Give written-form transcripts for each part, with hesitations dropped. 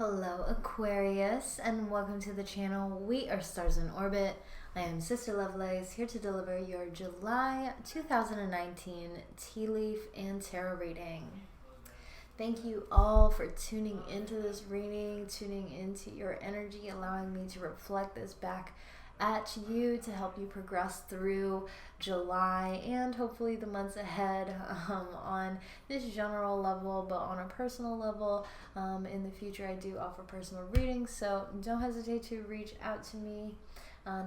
Hello Aquarius, and welcome to the channel. We are Stars in Orbit. I am Sister Lovelace, here to deliver your July 2019 tea leaf and tarot reading. Thank you all for tuning into this reading, tuning into your energy, allowing me to reflect this back at you to help you progress through July and hopefully the months ahead on this general level, but on a personal level. In the future I do offer personal readings, so don't hesitate to reach out to me.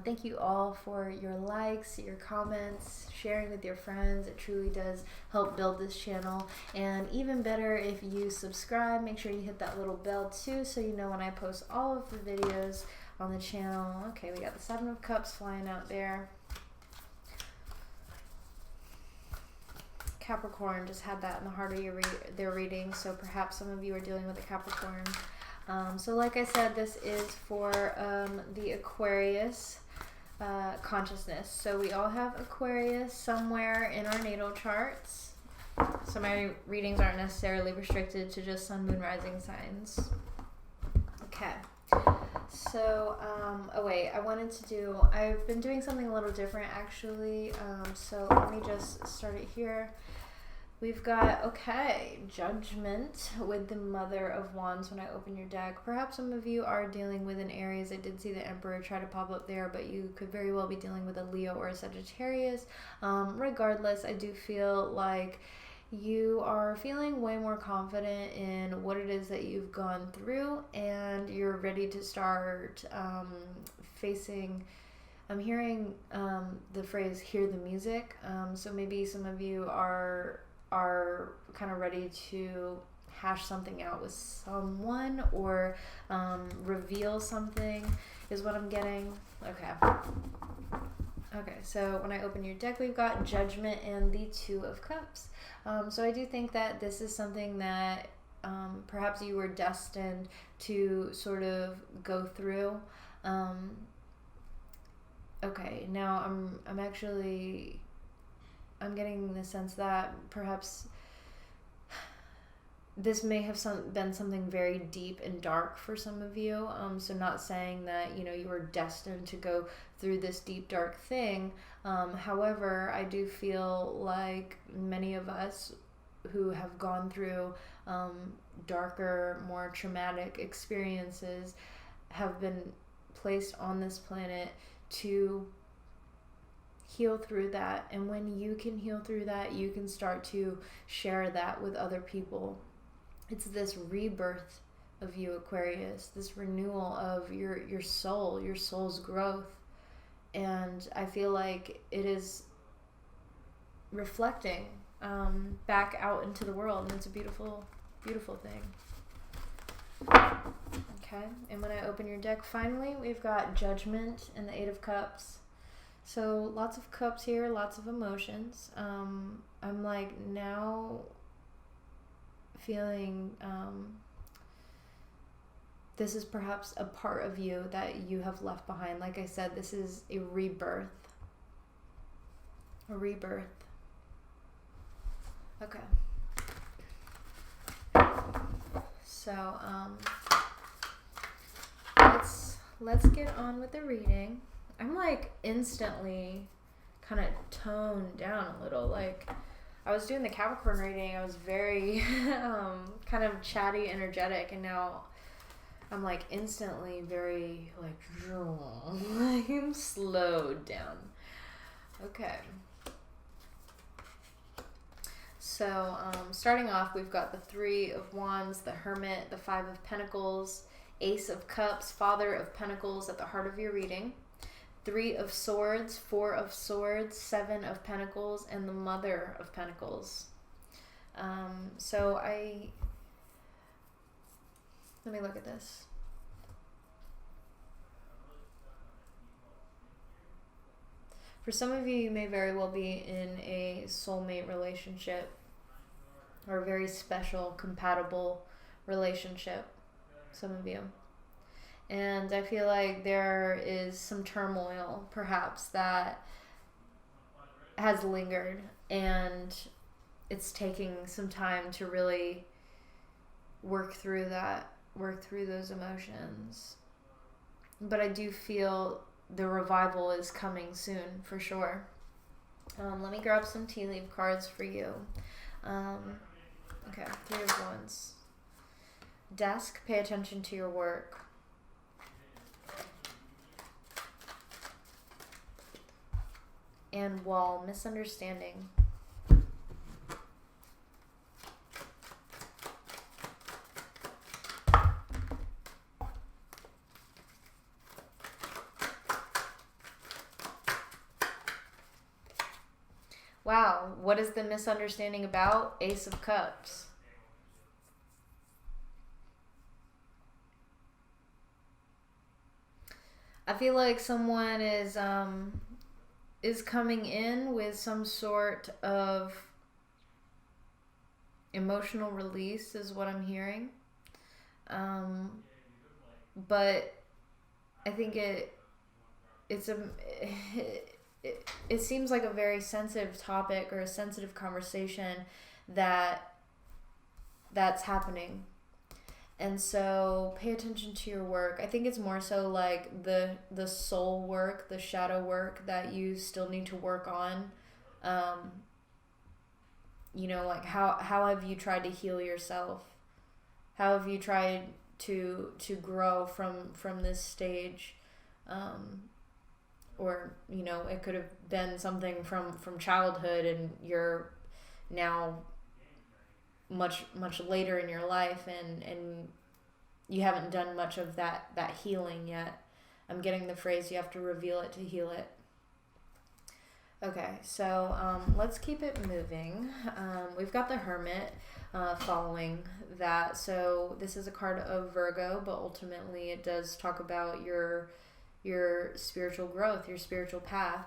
Thank you all for your likes, your comments, sharing with your friends. It truly does help build this channel. And even better, if you subscribe, make sure you hit that little bell too so you know when I post all of the videos on the channel. Okay, we got the Seven of Cups flying out there. Capricorn just had that in the heart of their reading, so perhaps some of you are dealing with a Capricorn. So like I said, this is for the Aquarius consciousness. So we all have Aquarius somewhere in our natal charts. So my readings aren't necessarily restricted to just sun, moon, rising signs. Okay. So, I've been doing something a little different actually. So let me just start it here. We've got, Judgment with the Mother of Wands when I open your deck. Perhaps some of you are dealing with an Aries. I did see the Emperor try to pop up there, but you could very well be dealing with a Leo or a Sagittarius. Regardless, I do feel like you are feeling way more confident in what it is that you've gone through, and you're ready to start facing. I'm hearing the phrase "hear the music." So maybe some of you are kind of ready to hash something out with someone or reveal something is what I'm getting. Okay, so when I open your deck, we've got Judgment and the Two of Cups. So I do think that this is something that perhaps you were destined to sort of go through. Okay, now I'm getting the sense that perhaps this may have been something very deep and dark for some of you. So not saying that, you were destined to go through this deep, dark thing. However, I do feel like many of us who have gone through darker, more traumatic experiences have been placed on this planet to heal through that. And when you can heal through that, you can start to share that with other people. It's this rebirth of you, Aquarius, this renewal of your soul, your soul's growth. And I feel like it is reflecting back out into the world, and it's a beautiful, beautiful thing. Okay, and when I open your deck, finally, we've got Judgment and the Eight of Cups. So lots of cups here, lots of emotions. I'm like now feeling this is perhaps a part of you that you have left behind. Like I said, this is a rebirth. A rebirth. Okay. So let's get on with the reading. I'm like instantly kind of toned down a little. Like I was doing the Capricorn reading, I was very kind of chatty, energetic, and now I'm like instantly very like I'm slowed down. Okay. So starting off, we've got the Three of Wands, the Hermit, the Five of Pentacles, Ace of Cups, Father of Pentacles at the heart of your reading. Three of Swords, Four of Swords, Seven of Pentacles, and the Mother of Pentacles. Let me look at this. For some of you, you may very well be in a soulmate relationship or a very special, compatible relationship, some of you. And I feel like there is some turmoil, perhaps, that has lingered, and it's taking some time to really work through that work through those emotions. But I do feel the revival is coming soon, for sure. Let me grab some tea leaf cards for you. Okay, Three of Wands. Desk, pay attention to your work. And Wall, misunderstanding. Wow, what is the misunderstanding about? Ace of Cups. I feel like someone is coming in with some sort of emotional release, is what I'm hearing. But I think it seems like a very sensitive topic or a sensitive conversation that's happening. And so pay attention to your work. I think it's more so like the soul work, the shadow work that you still need to work on. Like how have you tried to heal yourself? How have you tried to grow from this stage? Or, it could have been something from childhood and you're now much later in your life and you haven't done much of that healing yet. I'm getting the phrase, you have to reveal it to heal it. Okay, so let's keep it moving. We've got the Hermit following that. So this is a card of Virgo, but ultimately it does talk about your spiritual growth, your spiritual path.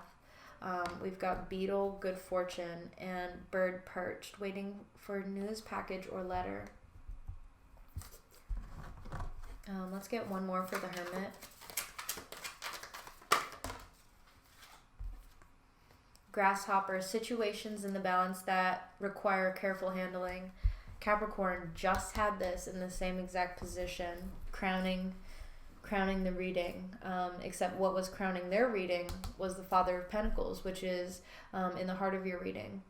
We've got Beetle, good fortune, and Bird perched, waiting for news, package, or letter. Let's get one more for the Hermit. Grasshopper, situations in the balance that require careful handling. Capricorn just had this in the same exact position, crowning the reading, except what was crowning their reading was the Father of Pentacles, which is in the heart of your reading.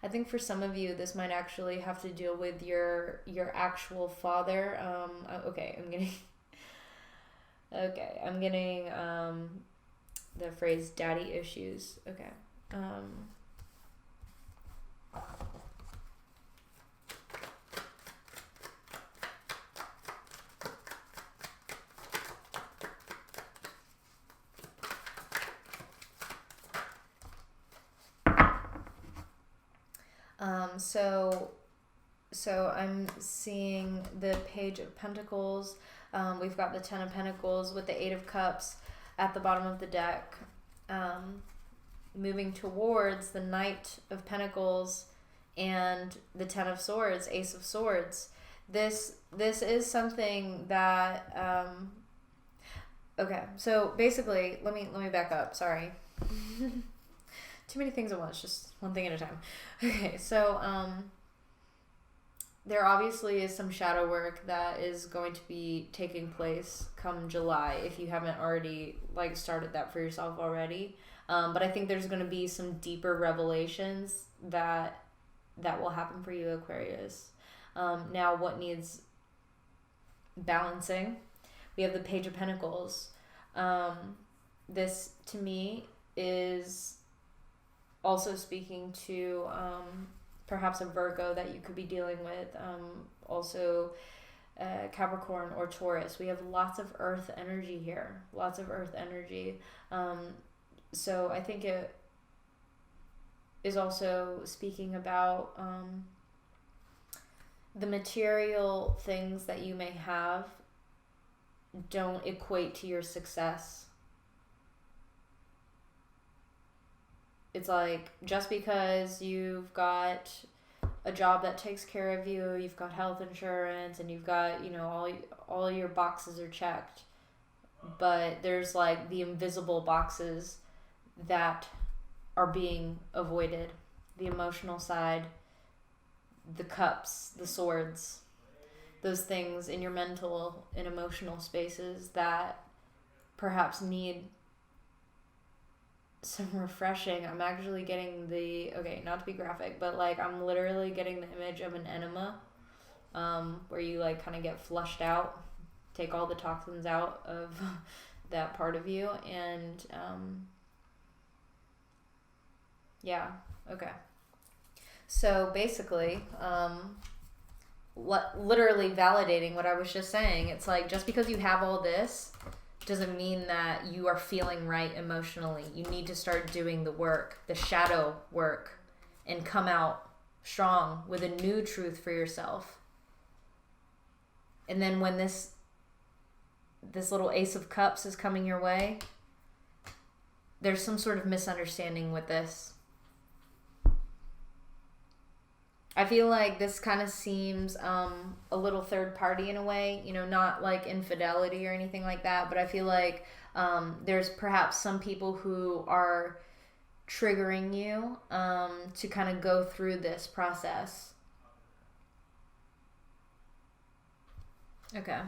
I think for some of you, this might actually have to deal with your actual father. I'm getting the phrase daddy issues. Okay. So I'm seeing the Page of Pentacles. We've got the Ten of Pentacles with the Eight of Cups at the bottom of the deck. Moving towards the Knight of Pentacles and the Ten of Swords, Ace of Swords. This is something that okay, so basically let me back up, sorry. Too many things at once, just one thing at a time. Okay, so there obviously is some shadow work that is going to be taking place come July, if you haven't already started that for yourself already. But I think there's going to be some deeper revelations that will happen for you, Aquarius. Now, what needs balancing? We have the Page of Pentacles. This, to me, is also speaking to perhaps a Virgo that you could be dealing with. Also, Capricorn or Taurus. We have lots of earth energy here. Lots of earth energy. So I think it is also speaking about the material things that you may have don't equate to your success. It's like, just because you've got a job that takes care of you, you've got health insurance, and you've got, all your boxes are checked, but there's the invisible boxes that are being avoided. The emotional side, the cups, the swords. those things in your mental and emotional spaces that perhaps need some refreshing. I'm actually getting okay, not to be graphic, but like I'm literally getting the image of an enema, where you like kind of get flushed out, take all the toxins out of that part of you, and yeah, okay. So basically, literally validating what I was just saying. It's like, just because you have all this doesn't mean that you are feeling right emotionally. You need to start doing the work, the shadow work, and come out strong with a new truth for yourself. And then when this little Ace of Cups is coming your way, there's some sort of misunderstanding with this. I feel like this kind of seems a little third party in a way, not like infidelity or anything like that, but I feel like there's perhaps some people who are triggering you to kind of go through this process. Okay.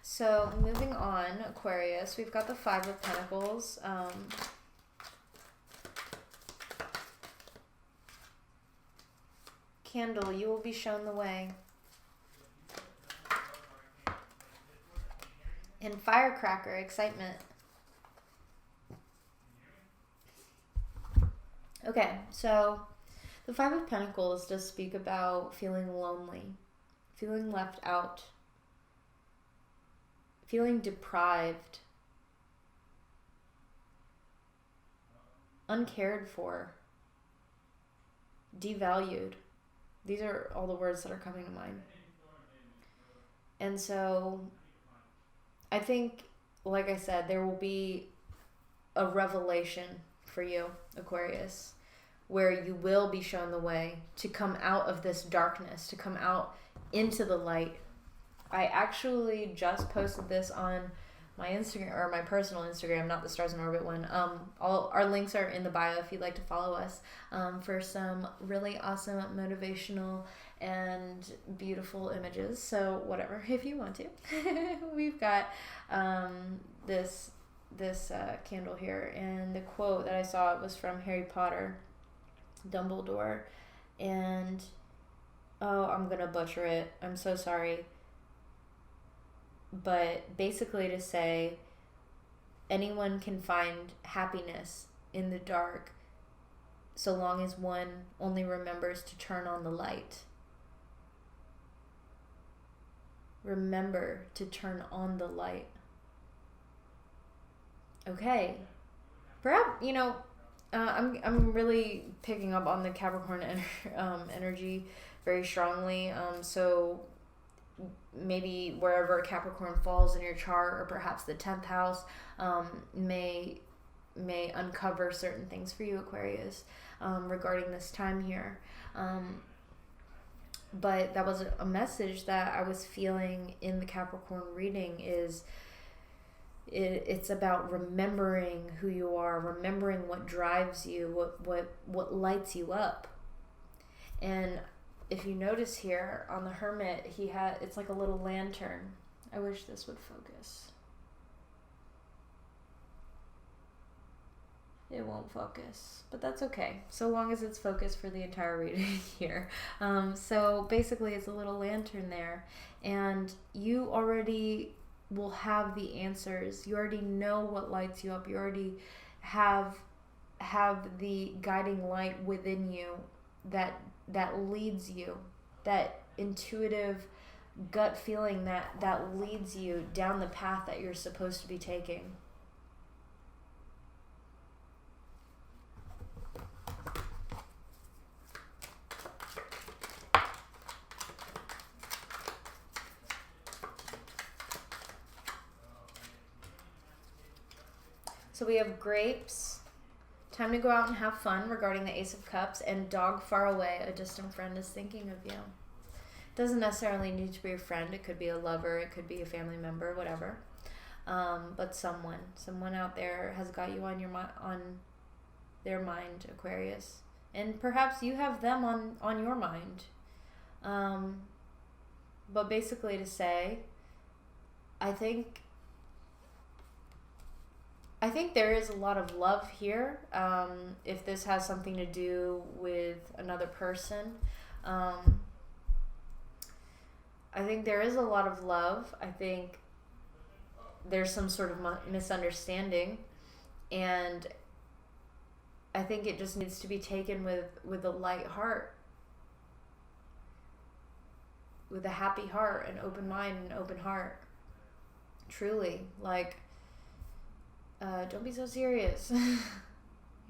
So moving on, Aquarius, we've got the Five of Pentacles. Candle, you will be shown the way. And Firecracker, excitement. Okay, so the Five of Pentacles does speak about feeling lonely, feeling left out, feeling deprived, uncared for, devalued. These are all the words that are coming to mind. And so I think, like I said, there will be a revelation for you, Aquarius, where you will be shown the way to come out of this darkness, to come out into the light. I actually just posted this on my Instagram, or my personal Instagram, not the Stars in Orbit one. All our links are in the bio if you'd like to follow us for some really awesome motivational and beautiful images. So whatever, if you want to. We've got this candle here, and the quote that I saw was from Harry Potter, Dumbledore, and I'm gonna butcher it. I'm so sorry. But basically to say, anyone can find happiness in the dark so long as one only remembers to turn on the light. Remember to turn on the light. Okay. Perhaps, I'm really picking up on the Capricorn energy very strongly. So maybe wherever Capricorn falls in your chart, or perhaps the 10th house, may uncover certain things for you, Aquarius, regarding this time here. But that was a message that I was feeling in the Capricorn reading. It's about remembering who you are, remembering what drives you, what lights you up. And if you notice here on the Hermit, it's like a little lantern. I wish this would focus. It won't focus, but that's okay, so long as it's focused for the entire reading here. So basically it's a little lantern there, and you already will have the answers. You already know what lights you up. You already have the guiding light within you that leads you, that intuitive gut feeling that leads you down the path that you're supposed to be taking. So we have grapes, time to go out and have fun regarding the Ace of Cups, and dog far away, a distant friend is thinking of you. Doesn't necessarily need to be a friend. It could be a lover. It could be a family member, whatever. But someone out there has got you on their mind, Aquarius. And perhaps you have them on your mind. But basically to say, I think there is a lot of love here. If this has something to do with another person, I think there is a lot of love. I think there's some sort of misunderstanding, and I think it just needs to be taken with a light heart, with a happy heart, an open mind, and open heart. Truly, like, don't be so serious. You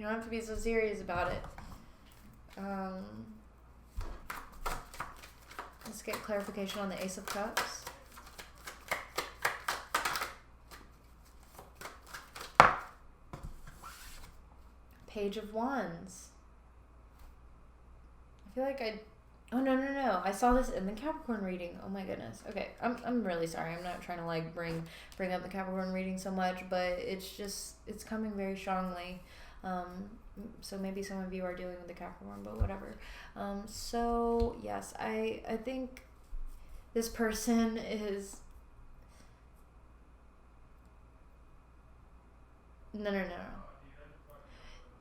don't have to be so serious about it. Let's get clarification on the Ace of Cups. Page of Wands. I feel like oh, no. I saw this in the Capricorn reading. Oh my goodness. Okay, I'm really sorry. I'm not trying to like bring up the Capricorn reading so much, but it's coming very strongly. So maybe some of you are dealing with the Capricorn, but whatever. So yes, I think this person is no.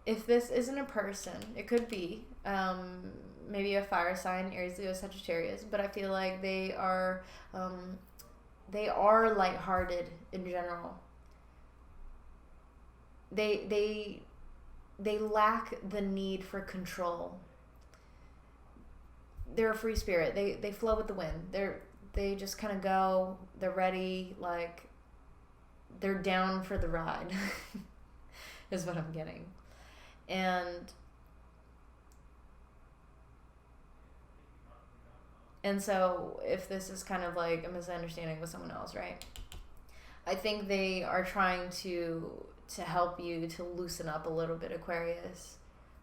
If this isn't a person, it could be maybe a fire sign, Aries, Leo, Sagittarius, but I feel like they are lighthearted in general. They lack the need for control. They're a free spirit. They flow with the wind. They just kind of go. They're ready. Like, they're down for the ride. Is what I'm getting. And so if this is kind of like a misunderstanding with someone else, right? I think they are trying to help you to loosen up a little bit, Aquarius.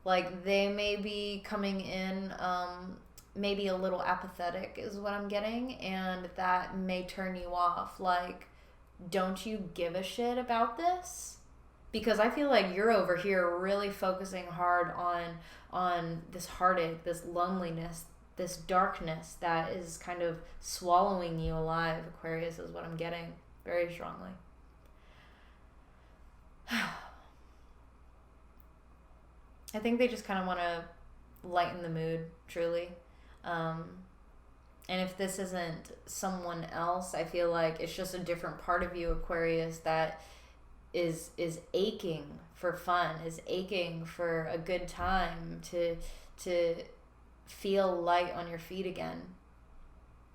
Like, they may be coming in maybe a little apathetic is what I'm getting, and that may turn you off. Like, don't you give a shit about this? Because I feel like you're over here really focusing hard on this heartache, this loneliness, this darkness that is kind of swallowing you alive, Aquarius, is what I'm getting very strongly. I think they just kind of want to lighten the mood, truly. And if this isn't someone else, I feel like it's just a different part of you, Aquarius, that is aching for fun, is aching for a good time, to feel light on your feet again,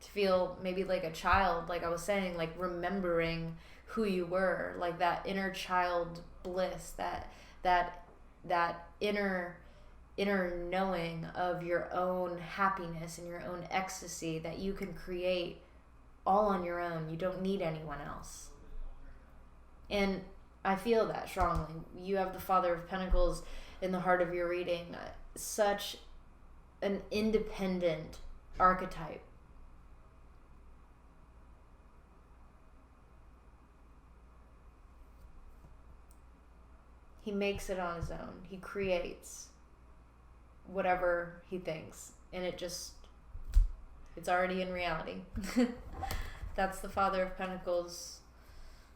to feel maybe like a child, like I was saying, like remembering who you were, like that inner child bliss, that inner knowing of your own happiness and your own ecstasy that you can create all on your own. You don't need anyone else. And I feel that strongly. You have the Father of Pentacles in the heart of your reading. Such an independent archetype. He makes it on his own. He creates whatever he thinks. And it's already in reality. That's the Father of Pentacles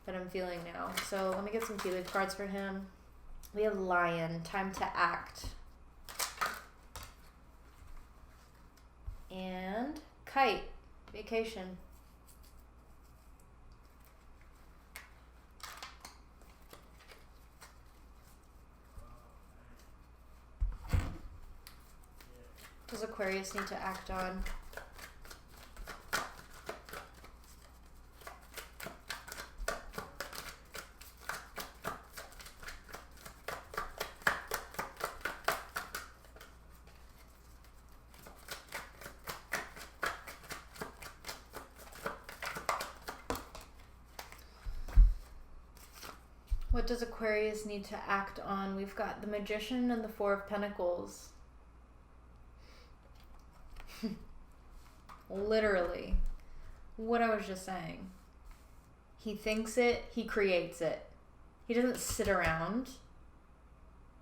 that I'm feeling now. So let me get some tea leaf cards for him. We have Lion, time to act. And Kite, vacation. Does Aquarius need to act on? What does Aquarius need to act on? We've got the Magician and the Four of Pentacles. Literally, what I was just saying. He thinks it, he creates it. He doesn't sit around.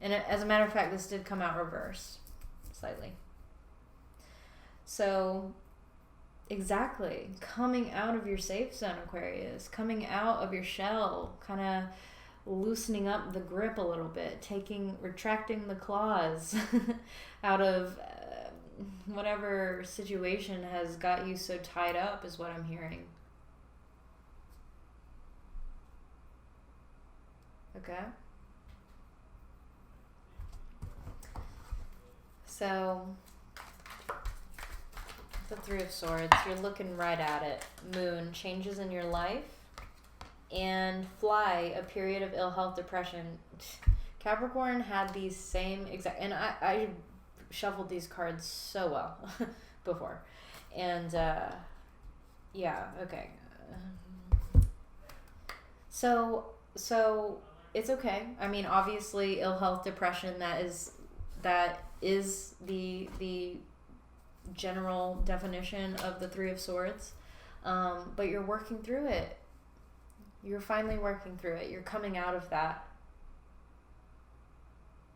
And as a matter of fact, this did come out reverse, slightly. So Exactly. Coming out of your safe zone, Aquarius. Coming out of your shell. Kind of loosening up the grip a little bit. Retracting the claws out of whatever situation has got you so tied up is what I'm hearing. Okay? So, the Three of Swords, you're looking right at it. Moon, changes in your life. And Fly, a period of ill health, depression. Capricorn had these same exact, and I shuffled these cards so well before. And, yeah, okay. So it's okay. I mean, obviously, ill health, depression, that is the general definition of the Three of Swords. But you're working through it. You're finally working through it. You're coming out of that.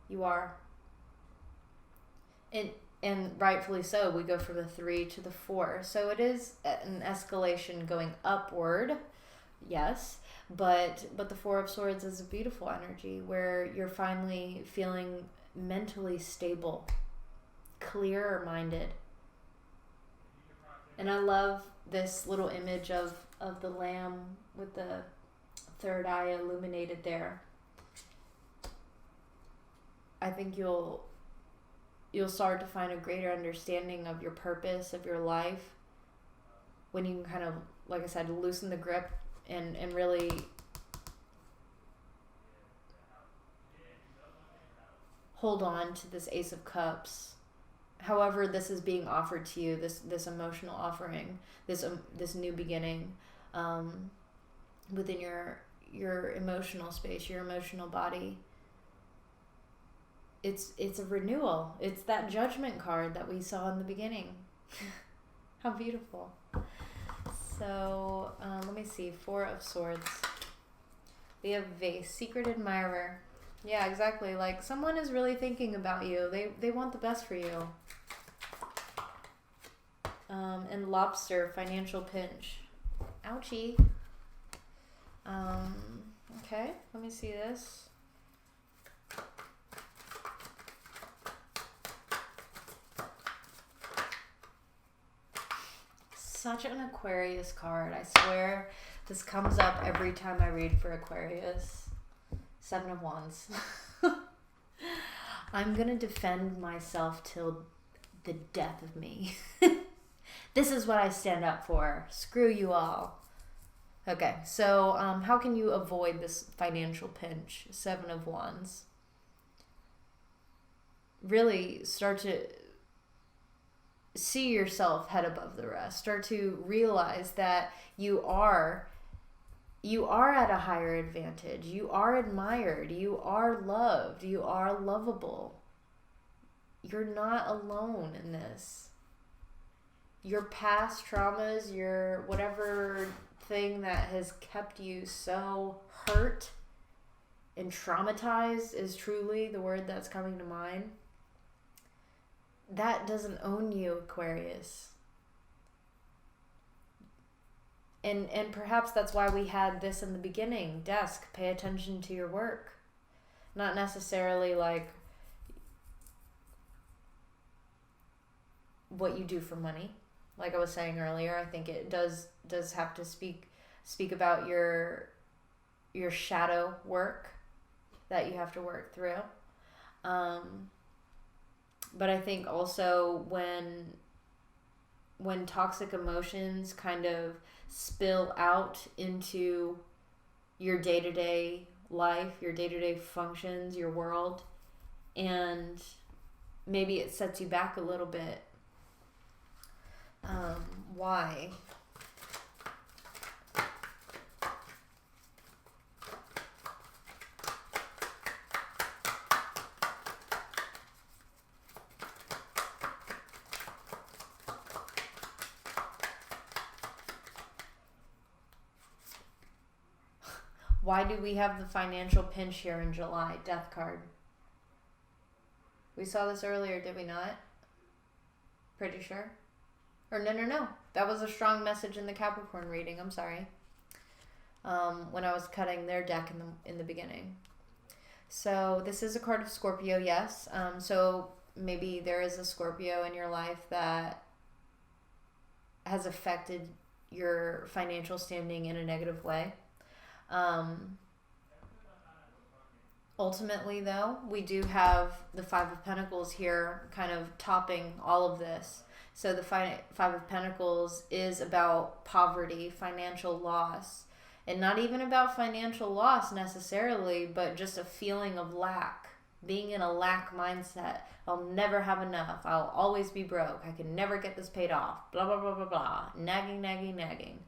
You are. And rightfully so. We go from the 3 to the 4. So it is an escalation going upward. Yes. But the Four of Swords is a beautiful energy where you're finally feeling mentally stable, clearer-minded. And I love this little image of the lamb with the third eye illuminated there. I think you'll start to find a greater understanding of your purpose, of your life, when you can kind of, like I said, loosen the grip and really hold on to this Ace of Cups. However this is being offered to you, this emotional offering, this new beginning, within your emotional space, your emotional body. It's a renewal. It's that Judgment card that we saw in the beginning. How beautiful. So, let me see. Four of Swords. We have Vase, secret admirer. Yeah, exactly. Like, someone is really thinking about you. They want the best for you. And Lobster, financial pinch. Ouchie. Okay, let me see this. Such an Aquarius card. I swear this comes up every time I read for Aquarius. 7 of Wands. I'm going to defend myself till the death of me. This is what I stand up for. Screw you all. Okay, so how can you avoid this financial pinch? 7 of Wands. Really start to see yourself head above the rest. Start to realize that you are at a higher advantage. You are admired. You are loved. You are lovable. You're not alone in this. Your past traumas, your whatever thing that has kept you so hurt and traumatized is truly the word that's coming to mind. That doesn't own you, Aquarius. And perhaps that's why we had this in the beginning. Desk, pay attention to your work. Not necessarily like what you do for money. Like I was saying earlier, I think it does have to speak about your shadow work that you have to work through. But I think also when toxic emotions kind of spill out into your day-to-day life, your day-to-day functions, your world, and maybe it sets you back a little bit. Why? Why do we have the financial pinch here in July? Death card. We saw this earlier, did we not? Pretty sure. Or no. That was a strong message in the Capricorn reading. I'm sorry. When I was cutting their deck in the beginning. So this is a card of Scorpio, yes. So maybe there is a Scorpio in your life that has affected your financial standing in a negative way. Ultimately, though, we do have the Five of Pentacles here kind of topping all of this. So the Five of Pentacles is about poverty, financial loss, and not even about financial loss necessarily, but just a feeling of lack, being in a lack mindset. I'll never have enough. I'll always be broke. I can never get this paid off. Blah, blah, blah, blah, blah. Nagging.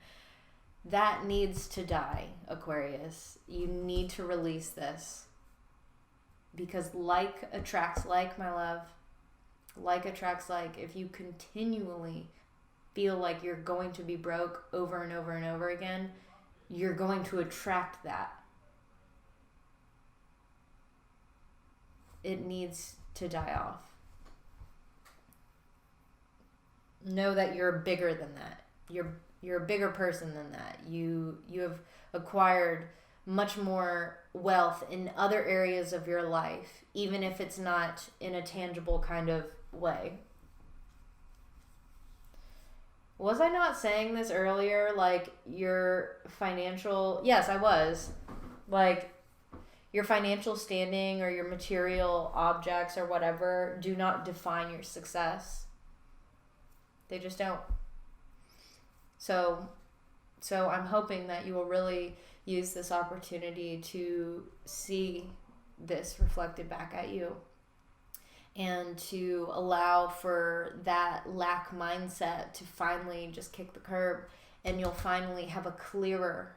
That needs to die, Aquarius. You need to release this. Because like attracts like, my love. Like attracts like. If you continually feel like you're going to be broke over and over and over again, you're going to attract that. It needs to die off. Know that you're bigger than that. You're a bigger person than that. You have acquired much more wealth in other areas of your life, even if it's not in a tangible kind of way. Was I not saying this earlier? Like your financial... Yes, I was. Like your financial standing or your material objects or whatever do not define your success. They just don't. So I'm hoping that you will really use this opportunity to see this reflected back at you and to allow for that lack mindset to finally just kick the curb, and you'll finally have a clearer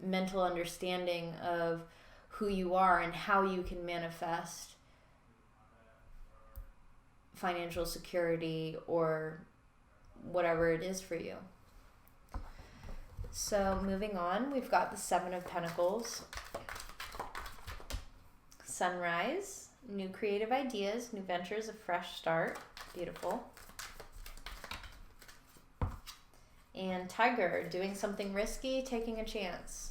mental understanding of who you are and how you can manifest financial security or whatever it is for you. So moving on, we've got the Seven of Pentacles. Sunrise, new creative ideas, new ventures, a fresh start. Beautiful. And Tiger, doing something risky, taking a chance.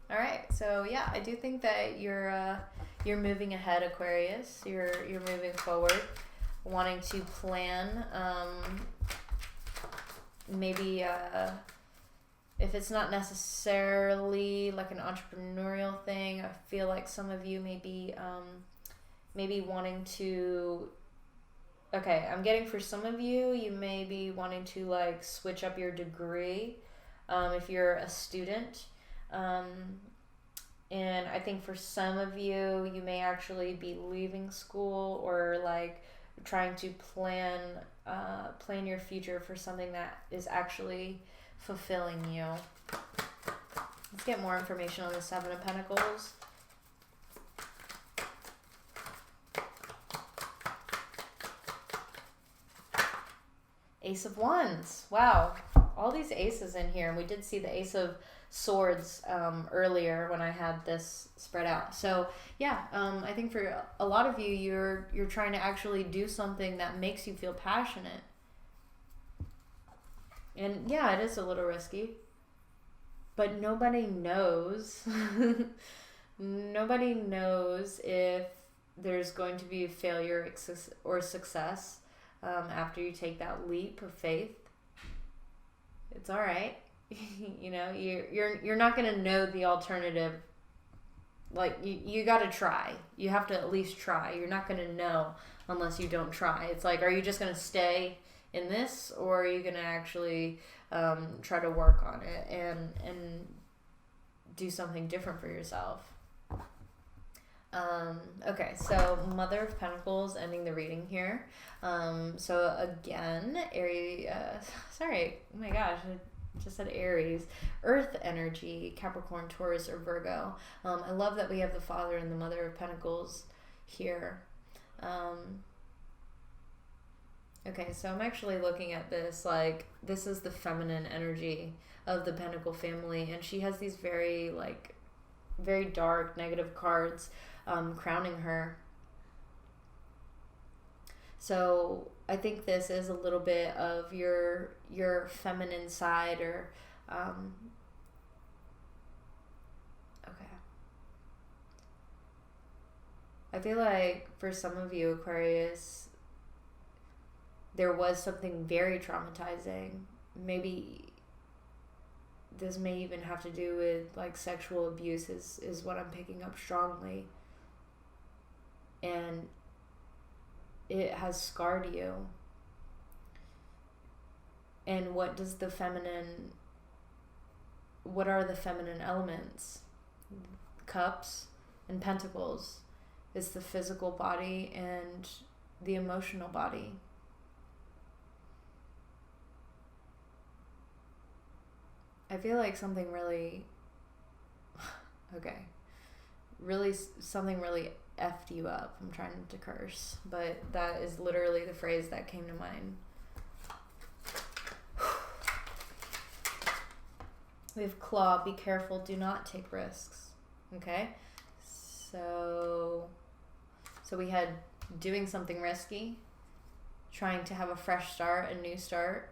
All right, so yeah, I do think that you're moving ahead, Aquarius. You're moving forward, wanting to plan. Maybe if it's not necessarily like an entrepreneurial thing, I feel like some of you may be wanting to. Okay, I'm getting for some of you, you may be wanting to like switch up your degree if you're a student. And I think for some of you, you may actually be leaving school or like trying to plan your future for something that is actually fulfilling you. Let's get more information on the Seven of Pentacles. Ace of Wands. Wow. All these aces in here. And we did see the Ace of Swords earlier when I had this spread out. So yeah, I think for a lot of you, you're trying to actually do something that makes you feel passionate. And yeah, it is a little risky. But nobody knows. Nobody knows if there's going to be a failure or success after you take that leap of faith. It's all right. You know, you're not going to know the alternative. Like you got to try. You have to at least try. You're not going to know unless you don't try. It's like, are you just going to stay in this, or are you going to actually try to work on it and do something different for yourself? Okay, so Mother of Pentacles ending the reading here. So again, Aries, sorry, oh my gosh, I just said Aries, Earth energy, Capricorn, Taurus, or Virgo. I love that we have the Father and the Mother of Pentacles here. Okay, so I'm actually looking at this like this is the feminine energy of the Pentacle family, and she has these very dark negative cards crowning her. So I think this is a little bit of your feminine side, or okay. I feel like for some of you, Aquarius, there was something very traumatizing. Maybe this may even have to do with like sexual abuse is what I'm picking up strongly. And it has scarred you. And what are the feminine elements? Cups and pentacles is the physical body and the emotional body. I feel like something really something really effed you up. I'm trying to curse, but that is literally the phrase that came to mind. We have claw, be careful, do not take risks. Okay? So we had doing something risky, trying to have a fresh start, a new start.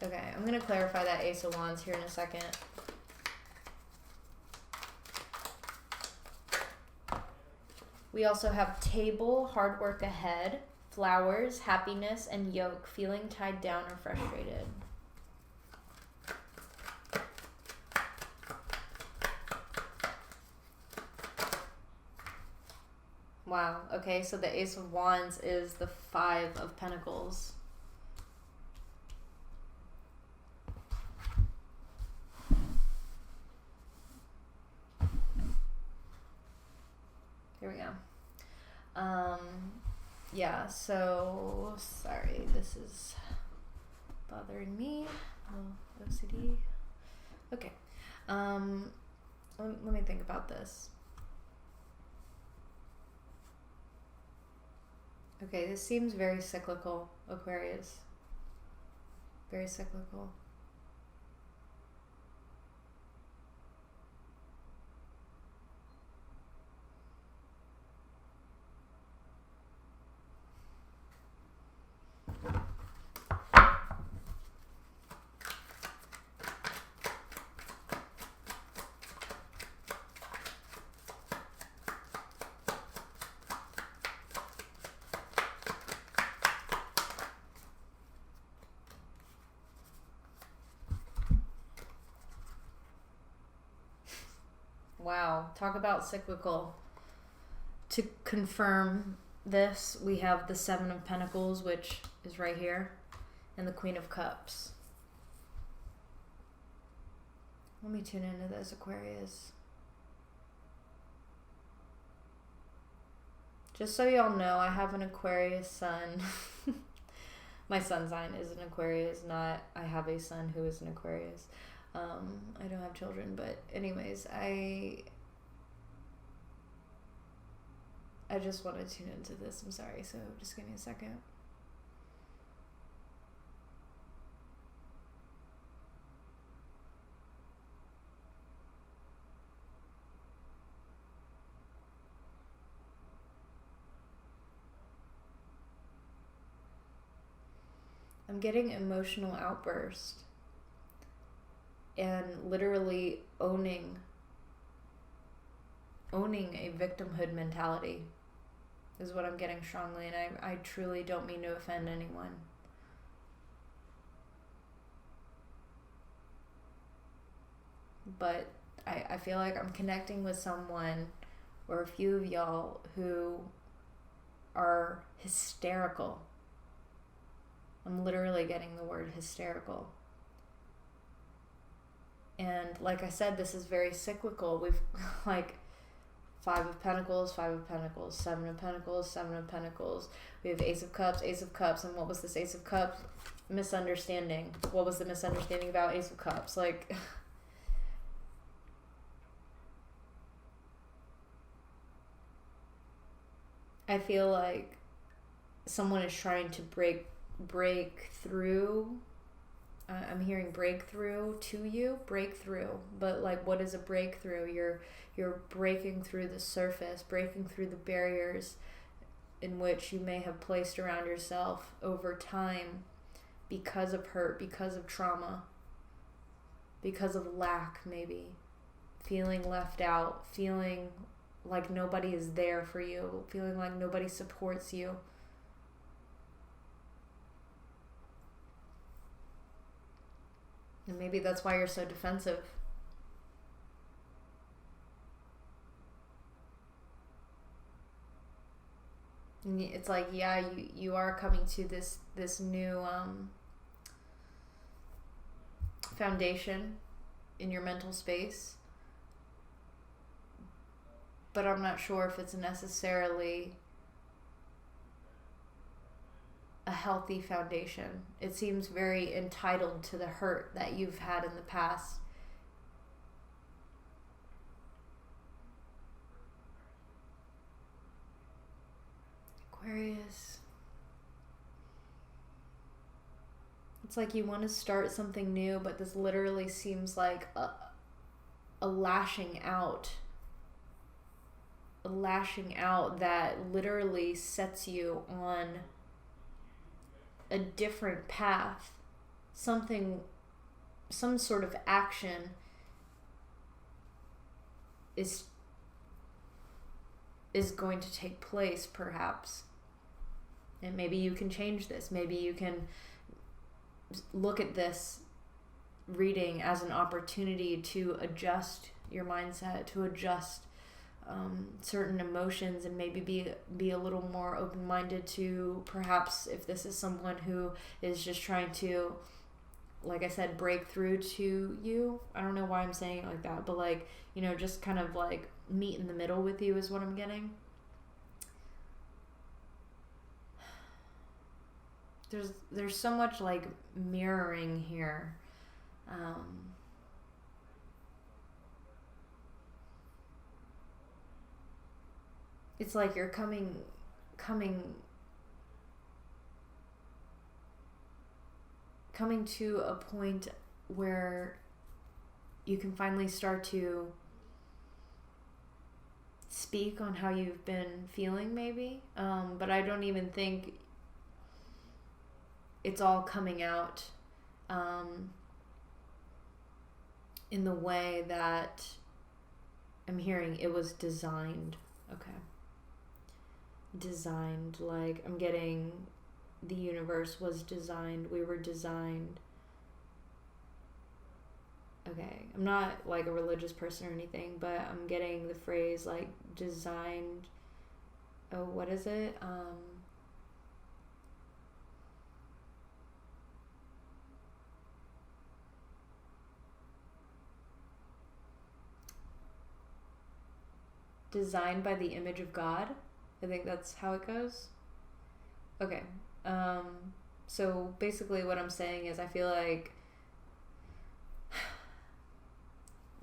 Okay, I'm going to clarify that Ace of Wands here in a second. We also have table, hard work ahead, flowers, happiness, and yoke, feeling tied down or frustrated. Wow, okay, so the Ace of Wands is the Five of Pentacles. Here we go. Yeah, so sorry, this is bothering me. OCD. Okay. Let me think about this. Okay, this seems very cyclical, Aquarius. Very cyclical. Wow, talk about cyclical. To confirm this, we have the Seven of Pentacles, which is right here, and the Queen of Cups. Let me tune into this, Aquarius. Just so y'all know, I have an Aquarius sun. My sun sign is an Aquarius, not I have a son who is an Aquarius. I don't have children, but anyways, I just want to tune into this. I'm sorry, so just give me a second. I'm getting emotional outburst and literally owning a victimhood mentality is what I'm getting strongly, and I truly don't mean to offend anyone. But I feel like I'm connecting with someone or a few of y'all who are hysterical. I'm literally getting the word hysterical. And like I said, this is very cyclical. We've like Five of Pentacles, Seven of Pentacles, Seven of Pentacles. We have Ace of Cups. And what was this Ace of Cups? Misunderstanding. What was the misunderstanding about Ace of Cups? Like, I feel like someone is trying to break through. I'm hearing breakthrough to you, breakthrough. But like, what is a breakthrough? You're breaking through the surface, breaking through the barriers, in which you may have placed around yourself over time because of hurt, because of trauma, because of lack, maybe feeling left out, feeling like nobody is there for you, feeling like nobody supports you. And maybe that's why you're so defensive. And it's like, yeah, you are coming to this new foundation in your mental space, but I'm not sure if it's necessarily a healthy foundation. It seems very entitled to the hurt that you've had in the past. Aquarius. It's like you want to start something new, but this literally seems like a lashing out. A lashing out that literally sets you on a different path. Some sort of action is going to take place, perhaps. And maybe you can change this. Maybe you can look at this reading as an opportunity to adjust your mindset, to adjust certain emotions, and maybe be a little more open-minded to, perhaps if this is someone who is just trying to, like I said, break through to you. I don't know why I'm saying it like that, but like, you know, just kind of like meet in the middle with you is what I'm getting. There's so much like mirroring here. It's like you're coming to a point where you can finally start to speak on how you've been feeling, maybe. But I don't even think it's all coming out in the way that I'm hearing it was designed. Okay. Designed, like I'm getting the universe was designed, we were designed. Okay, I'm not like a religious person or anything, but I'm getting the phrase like designed. Oh, what is it? Designed by the image of God. I think that's how it goes. Okay. So basically what I'm saying is I feel like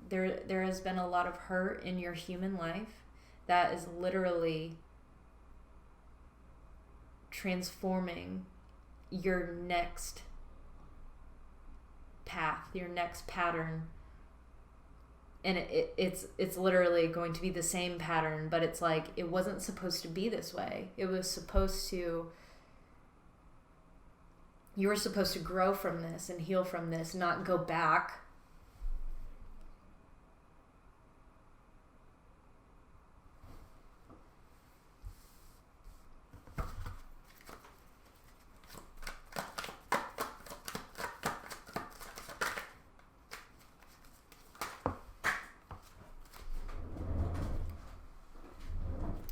there has been a lot of hurt in your human life that is literally transforming your next path, your next pattern. And it's literally going to be the same pattern, but it's like it wasn't supposed to be this way. It was supposed to, you were supposed to grow from this and heal from this, not go back.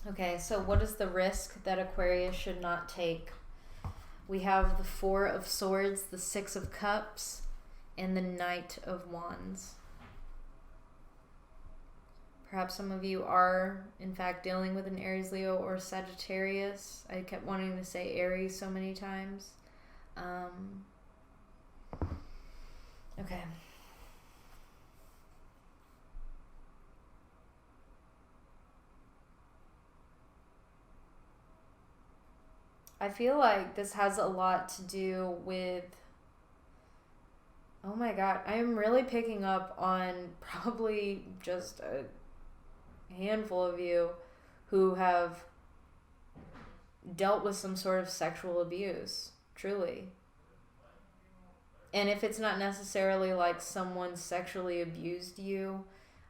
Okay, so what is the risk that Aquarius should not take? We have the Four of Swords, the Six of Cups, and the Knight of Wands. Perhaps some of you are, in fact, dealing with an Aries, Leo, or Sagittarius. I kept wanting to say Aries so many times. Okay. I feel like this has a lot to do with, oh my God, I am really picking up on probably just a handful of you who have dealt with some sort of sexual abuse, truly. And if it's not necessarily like someone sexually abused you,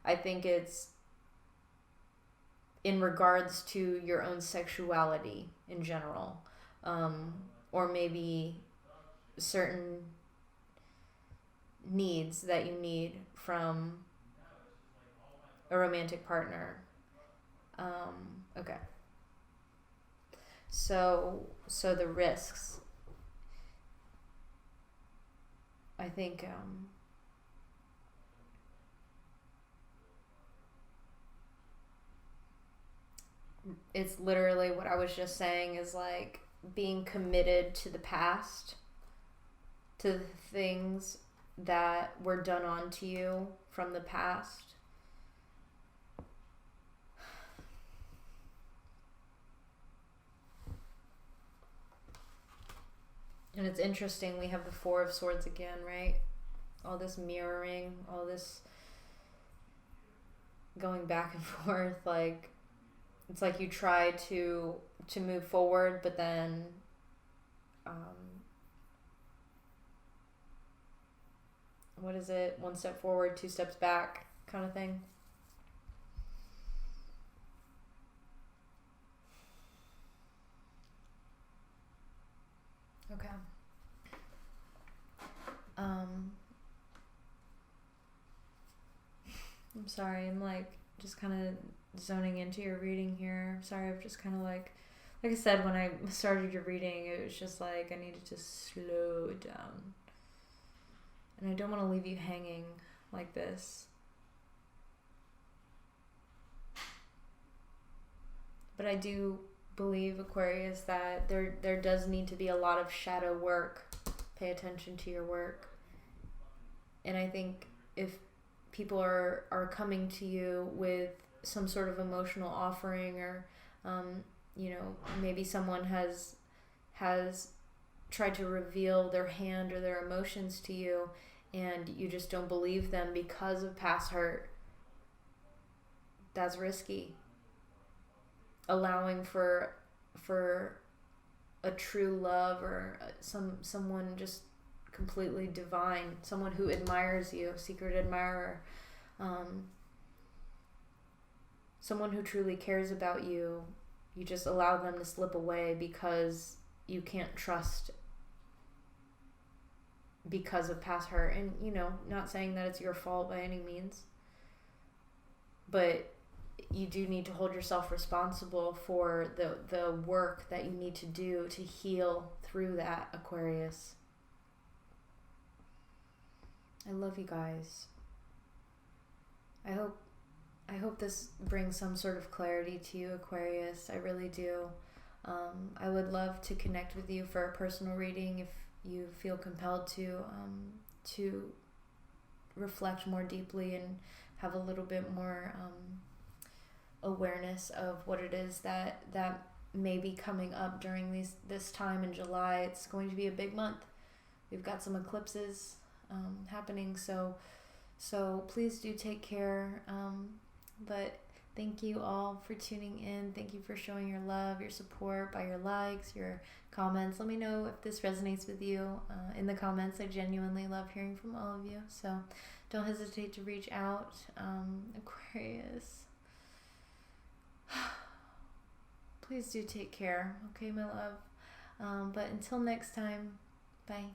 I think it's in regards to your own sexuality in general, or maybe certain needs that you need from a romantic partner. Okay. So the risks. I think it's literally what I was just saying is like being committed to the past, to the things that were done onto you from the past. And it's interesting, we have the Four of Swords again, right? All this mirroring, all this going back and forth, like it's like you try to move forward, but then what is it? One step forward, two steps back kind of thing. Okay. I'm sorry, I'm like just kind of zoning into your reading here. Sorry, I've just kind of like I said, when I started your reading, it was just like I needed to slow it down. And I don't want to leave you hanging like this. But I do believe, Aquarius, that there does need to be a lot of shadow work. Pay attention to your work. And I think if people are coming to you with some sort of emotional offering, or maybe someone has tried to reveal their hand or their emotions to you, and you just don't believe them because of past hurt, that's risky. Allowing for a true love, or someone just completely divine, someone who admires you, secret admirer, someone who truly cares about you, you just allow them to slip away because you can't trust because of past hurt. And not saying that it's your fault by any means, but you do need to hold yourself responsible for the work that you need to do to heal through that, Aquarius. I love you guys. I hope this brings some sort of clarity to you, Aquarius. I really do. I would love to connect with you for a personal reading if you feel compelled to reflect more deeply and have a little bit more awareness of what it is that may be coming up during this time in July. It's going to be a big month. We've got some eclipses happening, so please do take care. But thank you all for tuning in. Thank you for showing your love, your support by your likes, your comments. Let me know if this resonates with you in the comments. I genuinely love hearing from all of you, so don't hesitate to reach out. Aquarius, please do take care, okay, my love? But until next time, bye.